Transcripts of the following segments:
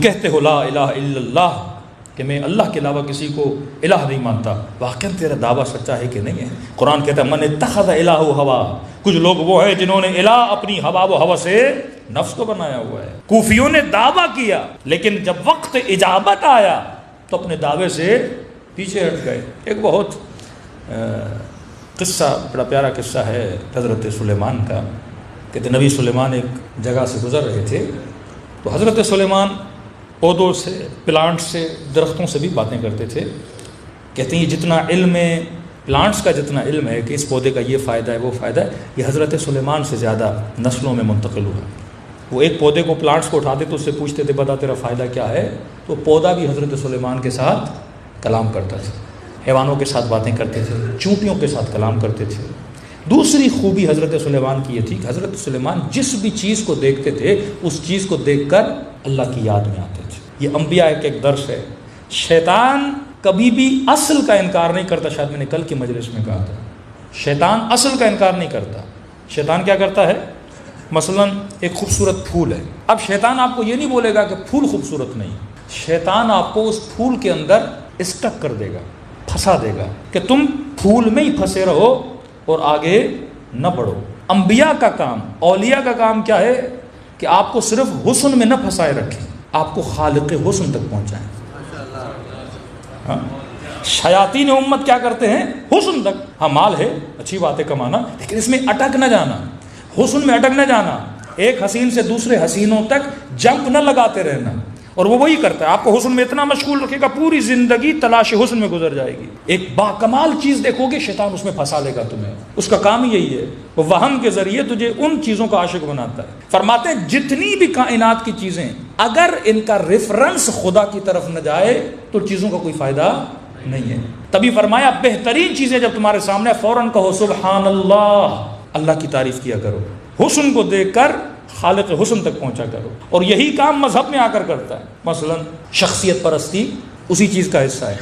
کہتے ہو لا الہ الا اللہ کہ میں اللہ کے علاوہ کسی کو الہ نہیں مانتا، واقعا تیرا دعویٰ سچا ہے کہ نہیں ہے؟ قرآن کہتا ہے من اتخذ الہ ہوا، کچھ لوگ وہ ہیں جنہوں نے الہ اپنی ہوا و ہوا سے نفس کو بنایا ہوا ہے۔ کوفیوں نے دعویٰ کیا لیکن جب وقت اجابت آیا تو اپنے دعوے سے پیچھے ہٹ گئے۔ ایک بہت قصہ، بڑا پیارا قصہ ہے حضرت سلیمان کا۔ کہتے نبی سلیمان ایک جگہ سے گزر رہے تھے تو حضرت سلیمان پودوں سے، پلانٹ سے، درختوں سے بھی باتیں کرتے تھے۔ کہتے ہیں یہ جتنا علم ہے، پلانٹس کا جتنا علم ہے کہ اس پودے کا یہ فائدہ ہے وہ فائدہ ہے، یہ حضرت سلیمان سے زیادہ نسلوں میں منتقل ہوا۔ وہ ایک پودے کو، پلانٹس کو اٹھاتے تو اس سے پوچھتے تھے بتا تیرا فائدہ کیا ہے، تو پودا بھی حضرت سلیمان کے ساتھ کلام کرتا تھا، حیوانوں کے ساتھ باتیں کرتے تھے، چونٹیوں کے ساتھ کلام کرتے تھے۔ دوسری خوبی حضرت سلیمان کی یہ تھی کہ حضرت سلیمان جس بھی چیز کو دیکھتے تھے اس چیز کو دیکھ کر اللہ کی یاد میں آتے تھے۔ یہ انبیاء کا ایک درس ہے۔ شیطان کبھی بھی اصل کا انکار نہیں کرتا، شاید میں نے کل کی مجلس میں کہا تھا، شیطان اصل کا انکار نہیں کرتا۔ شیطان کیا کرتا ہے؟ مثلا ایک خوبصورت پھول ہے، اب شیطان آپ کو یہ نہیں بولے گا کہ پھول خوبصورت نہیں، شیطان آپ کو اس پھول کے اندر اسٹک کر دے گا، پھنسا دے گا کہ تم پھول میں ہی پھنسے رہو اور آگے نہ بڑھو۔ انبیاء کا کام، اولیاء کا کام کیا ہے کہ آپ کو صرف حسن میں نہ پھنسائے رکھیں، آپ کو خالق حسن تک پہنچائیں۔ ہاں؟ شیاطین امت کیا کرتے ہیں؟ حسن تک، ہاں مال ہے، اچھی بات ہے کمانا، لیکن اس میں اٹک نہ جانا، حسن میں اٹک نہ جانا، ایک حسین سے دوسرے حسینوں تک جمپ نہ لگاتے رہنا۔ اور وہ وہی کرتا ہے، آپ کو حسن میں اتنا مشغول رکھے گا پوری زندگی تلاش حسن میں گزر جائے گی۔ ایک باکمال چیز دیکھو گے شیطان اس میں پھنسا لے گا تمہیں، اس کا کام ہی یہی ہے، وہ وہم کے ذریعے تجھے ان چیزوں کا عاشق بناتا ہے۔ فرماتے ہیں جتنی بھی کائنات کی چیزیں اگر ان کا ریفرنس خدا کی طرف نہ جائے تو چیزوں کا کوئی فائدہ نہیں ہے۔ تبھی فرمایا بہترین چیزیں جب تمہارے سامنے فوراً کہو سبحان اللہ، اللہ کی تعریف کیا کرو، حسن کو دیکھ کر خالق حسن تک پہنچا کرو۔ اور یہی کام مذہب میں آ کر کرتا ہے۔ مثلا شخصیت پرستی اسی چیز کا حصہ ہے۔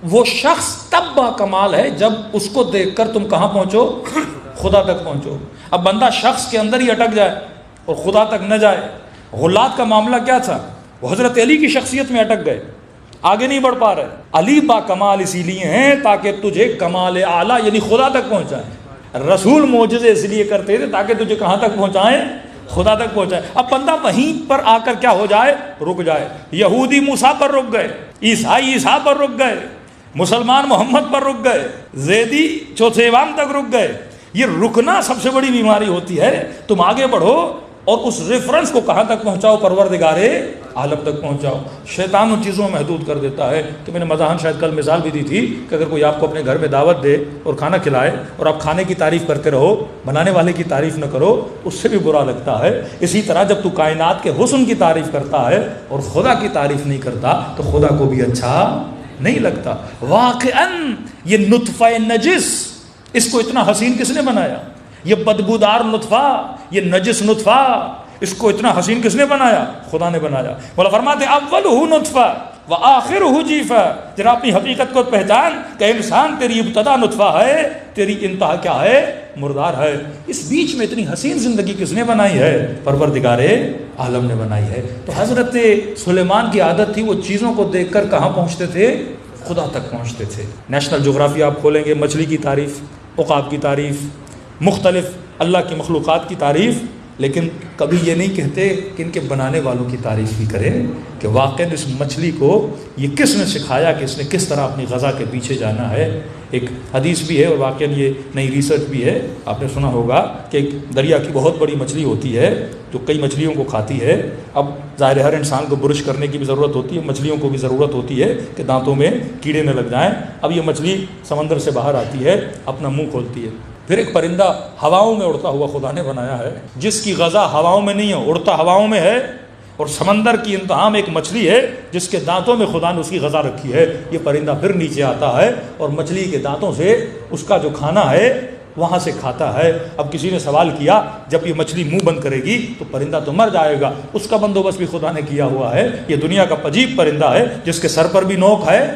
وہ شخص تب با کمال ہے جب اس کو دیکھ کر تم کہاں پہنچو؟ خدا تک پہنچو۔ اب بندہ شخص کے اندر ہی اٹک جائے اور خدا تک نہ جائے۔ غلات کا معاملہ کیا تھا؟ وہ حضرت علی کی شخصیت میں اٹک گئے، آگے نہیں بڑھ پا رہے۔ علی با کمال اسی لیے ہیں تاکہ تجھے کمال اعلیٰ یعنی خدا تک پہنچائیں۔ رسول معجزے اس لیے کرتے تھے تاکہ تجھے کہاں تک پہنچائیں؟ خدا تک پہنچائیں۔ اب بندہ وہیں پر آ کر کیا ہو جائے؟ رک جائے۔ یہودی موسیٰ پر رک گئے، عیسائی عیسیٰ پر رک گئے، مسلمان محمد پر رک گئے، زیدی چوتھے امام تک رک گئے۔ یہ رکنا سب سے بڑی بیماری ہوتی ہے۔ تم آگے بڑھو اور اس ریفرنس کو کہاں تک پہنچاؤ؟ پروردگار عالم تک پہنچاؤ۔ شیطان ان چیزوں میں محدود کر دیتا ہے کہ میں نے مزاحن شاید کل مثال بھی دی تھی کہ اگر کوئی آپ کو اپنے گھر میں دعوت دے اور کھانا کھلائے اور آپ کھانے کی تعریف کرتے رہو، بنانے والے کی تعریف نہ کرو، اس سے بھی برا لگتا ہے۔ اسی طرح جب تو کائنات کے حسن کی تعریف کرتا ہے اور خدا کی تعریف نہیں کرتا تو خدا کو بھی اچھا نہیں لگتا۔ واقعاً یہ نطفہ نجس، اس کو اتنا حسین کس نے بنایا؟ یہ بدبودار نطفہ، یہ نجس نطفہ، اس کو اتنا حسین کس نے بنایا؟ خدا نے بنایا۔ مولا فرماتے اولہ نطفہ وآخرہ جیفہ، ذرا اپنی حقیقت کو پہچان کہ انسان تیری ابتدا نطفہ ہے، تیری انتہا کیا ہے؟ مردار ہے۔ اس بیچ میں اتنی حسین زندگی کس نے بنائی ہے؟ پروردگار عالم نے بنائی ہے۔ تو حضرت سلیمان کی عادت تھی، وہ چیزوں کو دیکھ کر کہاں پہنچتے تھے؟ خدا تک پہنچتے تھے۔ نیشنل جغرافی آپ کھولیں گے، مچھلی کی تعریف، عقاب کی تعریف، مختلف اللہ کی مخلوقات کی تعریف، لیکن کبھی یہ نہیں کہتے کہ ان کے بنانے والوں کی تعریف بھی کریں کہ واقعی اس مچھلی کو یہ کس نے سکھایا کہ اس نے کس طرح اپنی غذا کے پیچھے جانا ہے۔ ایک حدیث بھی ہے اور واقعی یہ نئی ریسرچ بھی ہے، آپ نے سنا ہوگا کہ ایک دریا کی بہت بڑی مچھلی ہوتی ہے جو کئی مچھلیوں کو کھاتی ہے۔ اب ظاہر ہر انسان کو برش کرنے کی بھی ضرورت ہوتی ہے، مچھلیوں کو بھی ضرورت ہوتی ہے کہ دانتوں میں کیڑے نہ لگ جائیں۔ اب یہ مچھلی سمندر سے باہر آتی ہے، اپنا منہ کھولتی ہے۔ پھر ایک پرندہ ہواؤں میں اڑتا ہوا خدا نے بنایا ہے، جس کی غذا ہواؤں میں نہیں ہے، اڑتا ہواؤں میں ہے۔ اور سمندر کی انتہا میں ایک مچھلی ہے جس کے دانتوں میں خدا نے اس کی غذا رکھی ہے۔ یہ پرندہ پھر نیچے آتا ہے اور مچھلی کے دانتوں سے اس کا جو کھانا ہے وہاں سے کھاتا ہے۔ اب کسی نے سوال کیا جب یہ مچھلی منہ بند کرے گی تو پرندہ تو مر جائے گا، اس کا بندوبست بھی خدا نے کیا ہوا ہے۔ یہ دنیا کا عجیب پرندہ ہے جس کے سر پر بھی نوک ہے،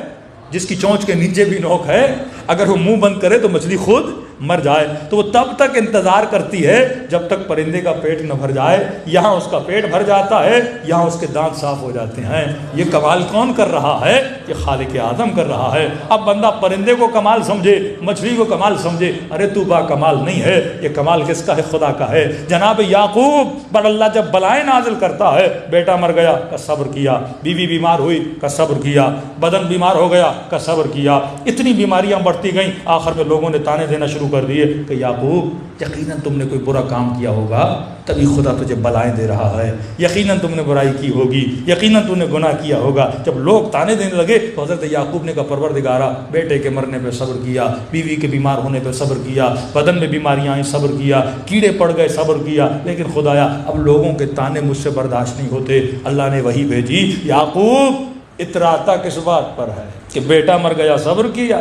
جس کی چونچ کے نیچے بھی نوک ہے، اگر وہ منہ بند کرے تو مچھلی خود مر جائے تو وہ تب تک انتظار کرتی ہے جب تک پرندے کا پیٹ نہ بھر جائے. یہاں اس کا پیٹ بھر جاتا ہے, یہاں اس کے دانت صاف ہو جاتے ہیں. یہ کمال کون کر رہا ہے؟ یہ خالق اعظم کر رہا ہے. اب بندہ پرندے کو کمال سمجھے, مچھلی کو کمال سمجھے, ارے تو با کمال نہیں ہے. یہ کمال کس کا ہے؟ خدا کا ہے. جناب یعقوب پر اللہ جب بلائیں نازل کرتا ہے, بیٹا مر گیا کا صبر کیا, بیوی بیمار ہوئی کا صبر کیا, بدن بیمار ہو گیا کا صبر کیا, اتنی بیماریاں بڑھتی گئیں, آخر میں لوگوں نے تانے دینا شروع کر دیے کہ یعقوب یقیناً تم نے کوئی برا کام کیا ہوگا تبھی خدا تجھے بلائیں دے رہا ہے, یقیناً تم نے برائی کی ہوگی, یقیناً تم نے گناہ کیا ہوگا. جب لوگ تانے دینے لگے تو حضرت یعقوب نے کہا پروردگارا بیٹے کے مرنے پہ صبر کیا, بیوی کے بیمار ہونے پہ صبر کیا, بدن میں بیماریاں آئیں صبر کیا, کیڑے پڑ گئے صبر کیا, لیکن خدایا اب لوگوں کے تانے مجھ سے برداشت نہیں ہوتے. اللہ نے وہی بھیجی, یعقوب اتراتا کس بات پر ہے کہ بیٹا مر گیا صبر کیا,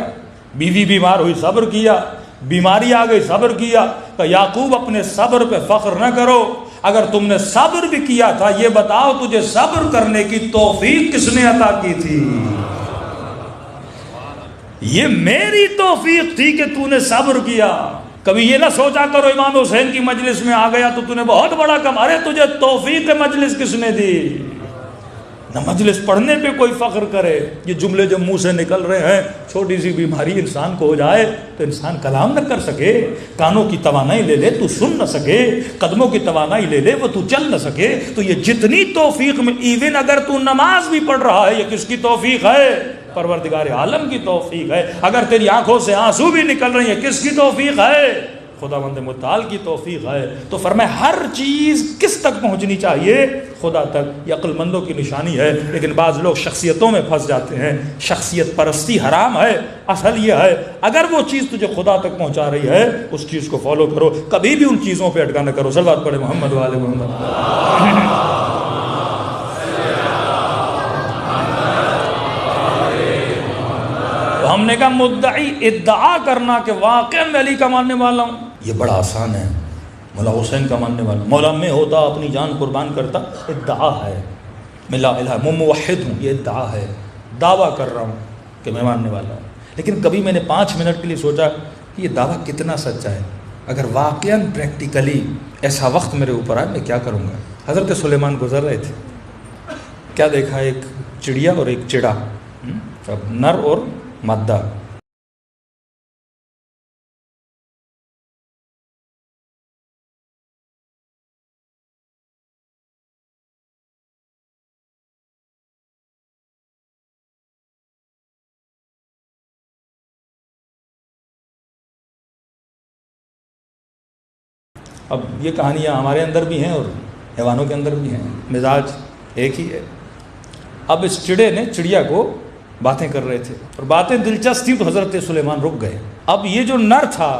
بیوی بیمار ہوئی صبر کیا, بیماری آ گئی صبر کیا. کہ یعقوب اپنے صبر پہ فخر نہ کرو, اگر تم نے صبر بھی کیا تھا یہ بتاؤ تجھے صبر کرنے کی توفیق کس نے عطا کی تھی؟ یہ میری توفیق تھی کہ تو نے صبر کیا. کبھی یہ نہ سوچا کرو امام حسین کی مجلس میں آ گیا تو نے بہت بڑا کام, ارے تجھے توفیق مجلس کس نے دی؟ نہ مجلس پڑھنے پہ کوئی فخر کرے. یہ جملے جب منہ سے نکل رہے ہیں, چھوٹی سی بیماری انسان کو ہو جائے تو انسان کلام نہ کر سکے, کانوں کی توانائی لے لے تو سن نہ سکے, قدموں کی توانائی لے لے وہ تو چل نہ سکے. تو یہ جتنی توفیق میں, ایون اگر تو نماز بھی پڑھ رہا ہے, یہ کس کی توفیق ہے؟ پروردگار عالم کی توفیق ہے. اگر تیری آنکھوں سے آنسو بھی نکل رہے ہیں, کس کی توفیق ہے؟ خداوند متعال کی توفیق ہے. تو فرمائے ہر چیز کس تک پہنچنی چاہیے؟ خدا تک. یہ عقل مندوں کی نشانی ہے. لیکن بعض لوگ شخصیتوں میں پھنس جاتے ہیں. شخصیت پرستی حرام ہے. اصل یہ ہے اگر وہ چیز تجھے خدا تک پہنچا رہی ہے اس چیز کو فالو کرو, کبھی بھی ان چیزوں پہ اٹکا نہ کرو. صلوات پڑھے محمد والے محمد. ہم نے کہا مدعی ادعا کرنا کہ واقعا میں علی کا ماننے والا ہوں, یہ بڑا آسان ہے. مولا حسین کا ماننے والا, مولا میں ہوتا اپنی جان قربان کرتا, ادعا ہے. میں لا الہ, میں موحد ہوں, یہ ادعا ہے. دعویٰ کر رہا ہوں کہ میں ماننے والا ہوں. لیکن کبھی میں نے 5 منٹ کے لیے سوچا کہ یہ دعویٰ کتنا سچا ہے. اگر واقعاً پریکٹیکلی ایسا وقت میرے اوپر آئے میں کیا کروں گا؟ حضرت سلیمان گزر رہے تھے, کیا دیکھا؟ ایک چڑیا اور ایک چڑا, نر اور مادہ. اب یہ کہانیاں ہمارے اندر بھی ہیں اور حیوانوں کے اندر بھی ہیں, مزاج ایک ہی ہے. اب اس چڑے نے چڑیا کو باتیں کر رہے تھے اور باتیں دلچسپ تھیں تو حضرت سلیمان رک گئے. اب یہ جو نر تھا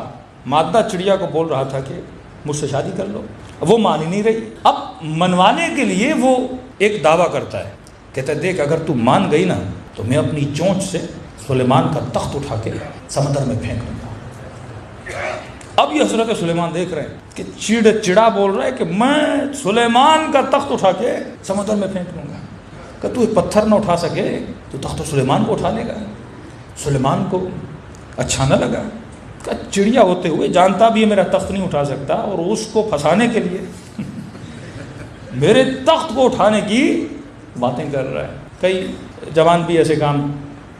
مادہ چڑیا کو بول رہا تھا کہ مجھ سے شادی کر لو, وہ مان ہی نہیں رہی. اب منوانے کے لیے وہ ایک دعویٰ کرتا ہے, کہتا ہے دیکھ اگر تو مان گئی نا تو میں اپنی چونچ سے سلیمان کا تخت اٹھا کے سمندر میں پھینک دوں گا. اب یہ حضرت سلیمان دیکھ رہے ہیں کہ چڑا بول رہا ہے کہ میں سلیمان کا تخت اٹھا کے سمندر میں پھینک دوں گا. کہ تو ایک پتھر نہ اٹھا سکے تو تخت سلیمان کو اٹھا لے گا. سلیمان کو اچھا نہ لگا, کہ چڑیا ہوتے ہوئے جانتا بھی ہے میرا تخت نہیں اٹھا سکتا, اور اس کو پھنسانے کے لیے میرے تخت کو اٹھانے کی باتیں کر رہا ہے. کئی جوان بھی ایسے کام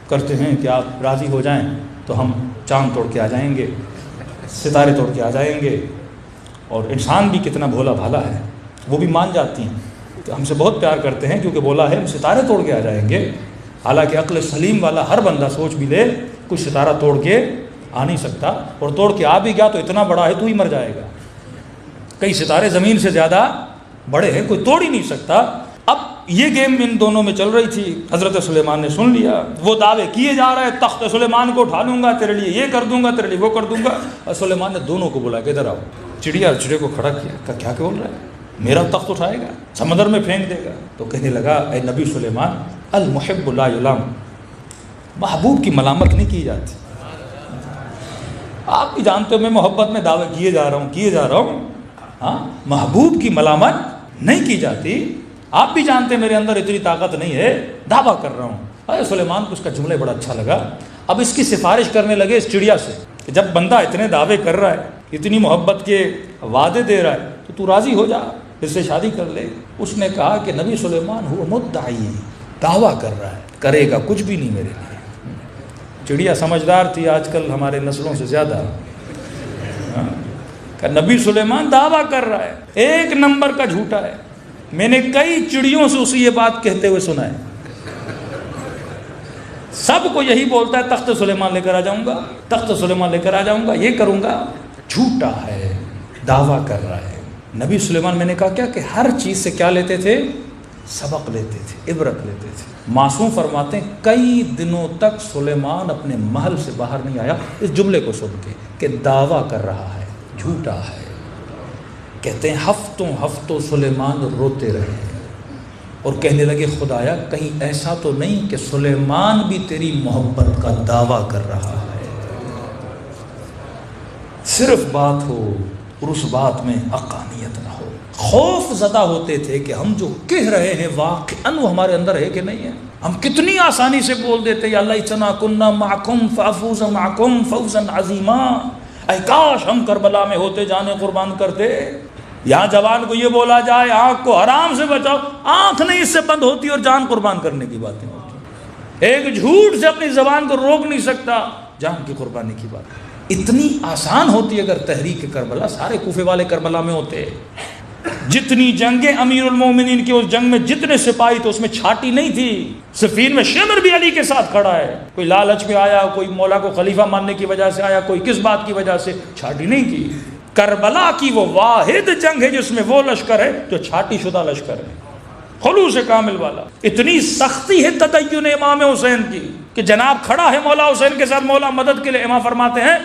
کرتے ہیں کہ آپ راضی ہو جائیں تو ہم چاند توڑ کے آ جائیں گے, ستارے توڑ کے آ جائیں گے. اور انسان بھی کتنا بھولا بھالا ہے, وہ بھی مان جاتی ہیں کہ ہم سے بہت پیار کرتے ہیں کیونکہ بولا ہے ہم ستارے توڑ کے آ جائیں گے. حالانکہ عقل سلیم والا ہر بندہ سوچ بھی لے کچھ ستارہ توڑ کے آ نہیں سکتا, اور توڑ کے آ بھی گیا تو اتنا بڑا ہے تو ہی مر جائے گا. کئی ستارے زمین سے زیادہ بڑے ہیں, کوئی توڑ ہی نہیں سکتا. اب یہ گیم ان دونوں میں چل رہی تھی. حضرت سلیمان نے سن لیا, وہ دعوے کیے جا رہے ہیں تخت سلیمان کو اٹھا لوں گا, تیرے لیے یہ کر دوں گا, تیرے لیے وہ کر دوں گا. اور سلیمان نے دونوں کو بلا کے ادھر آؤ. چڑیا اور چڑے کو کھڑا کیا, کہ کیا بول رہا ہے, میرا تخت اٹھائے گا, سمندر میں پھینک دے گا. تو کہنے لگا اے نبی سلیمان, المحب لا یلام, محبوب کی ملامت نہیں کی جاتی. آپ بھی جانتے ہو میں محبت میں دعوے کیے جا رہا ہوں. ہاں, محبوب کی ملامت نہیں کی جاتی. آپ بھی جانتے ہیں میرے اندر اتنی طاقت نہیں ہے, دعویٰ کر رہا ہوں. ارے سلیمان کو اس کا جملہ بڑا اچھا لگا. اب اس کی سفارش کرنے لگے اس چڑیا سے کہ جب بندہ اتنے دعوے کر رہا ہے، اتنی محبت کے وعدے دے رہا ہے، تو تو راضی ہو جا، اس سے شادی کر لے۔ اس نے کہا کہ نبی سلیمان ہوا مدعی، دعویٰ کر رہا ہے، کرے گا کچھ بھی نہیں میرے لیے۔ چڑیا سمجھدار تھی آج کل ہمارے نسلوں سے زیادہ، کہ نبی سلیمان دعویٰ کر رہا ہے، ایک نمبر کا جھوٹا ہے۔ میں نے کئی چڑیوں سے اسی یہ بات کہتے ہوئے سنا ہے، سب کو یہی بولتا ہے تخت سلیمان لے کر آ جاؤں گا، تخت سلیمان لے کر آ جاؤں گا، یہ کروں گا۔ جھوٹا ہے، دعویٰ کر رہا ہے۔ نبی سلیمان، میں نے کہا کیا کہ ہر چیز سے کیا لیتے تھے؟ سبق لیتے تھے، عبرت لیتے تھے۔ معصوم فرماتے ہیں کئی دنوں تک سلیمان اپنے محل سے باہر نہیں آیا اس جملے کو سن کے کہ دعویٰ کر رہا ہے، جھوٹا ہے۔ کہتے ہیں ہفتوں سلیمان روتے رہے اور کہنے لگے خدایا کہیں ایسا تو نہیں کہ سلیمان بھی تیری محبت کا دعویٰ کر رہا ہے۔ صرف بات ہو اور اس بات میں حقانیت نہ ہو۔ خوف زدہ ہوتے تھے کہ ہم جو کہہ رہے ہیں واقعاً وہ ہمارے اندر ہے کہ نہیں ہے۔ ہم کتنی آسانی سے بول دیتے یا اللہ اتنا کننا معکم فافوز معکم فوزا عظیما، اے کاش ہم کربلا میں ہوتے، جانے قربان کرتے۔ یہاں جوان کو یہ بولا جائے آنکھ کو حرام سے بچاؤ، آنکھ نہیں اس سے بند ہوتی اور جان قربان کرنے کی باتیں ہوتی۔ ایک جھوٹ سے اپنی زبان کو روک نہیں سکتا، جان کی قربانی کی بات اتنی آسان ہوتی۔ اگر تحریک کربلا، سارے کوفے والے کربلا میں ہوتے، جتنی جنگیں امیر المومنین کی، اس جنگ میں جتنے سپاہی تھے اس میں چھاٹی نہیں تھی۔ صفین میں شمر بھی علی کے ساتھ کھڑا ہے، کوئی لالچ میں آیا، کوئی مولا کو خلیفہ ماننے کی وجہ سے آیا، کوئی کس بات کی وجہ سے، چھاٹی نہیں کی۔ کربلا کی وہ واحد جنگ ہے جس میں وہ لشکر ہے جو چھاٹی شدہ لشکر ہے، خلوص کامل والا۔ اتنی سختی ہے تدین امام حسین کی کہ جناب کھڑا ہے مولا حسین کے ساتھ، مولا مدد کے لیے، امام فرماتے ہیں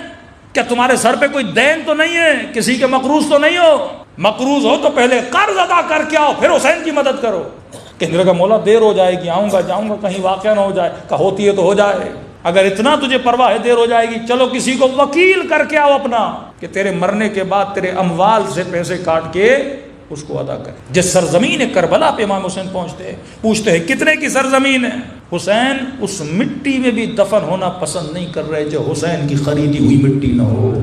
کیا تمہارے سر پہ کوئی دین تو نہیں ہے، کسی کے مقروض تو نہیں ہو؟ مقروض ہو تو پہلے قرض ادا کر کے آؤ، پھر حسین کی مدد کرو۔ کہنے لگا مولا دیر ہو جائے گی، آؤں گا جاؤں گا، کہیں واقعہ نہ ہو جائے۔ کہ ہوتی ہے تو ہو جائے، اگر اتنا تجھے پرواہ ہے دیر ہو جائے گی، چلو کسی کو وکیل کر کے آؤ اپنا، کہ تیرے مرنے کے بعد تیرے اموال سے پیسے کاٹ کے اس کو ادا کر۔ جس سرزمین کربلا پہ امام حسین پوچھتے ہیں کتنے کی سرزمین ہے؟ حسین اس مٹی میں بھی دفن ہونا پسند نہیں کر رہے جو حسین کی خریدی ہوئی مٹی نہ ہو۔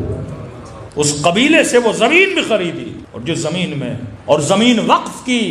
اس قبیلے سے وہ زمین بھی خریدی، اور جس زمین میں، اور زمین وقف کی۔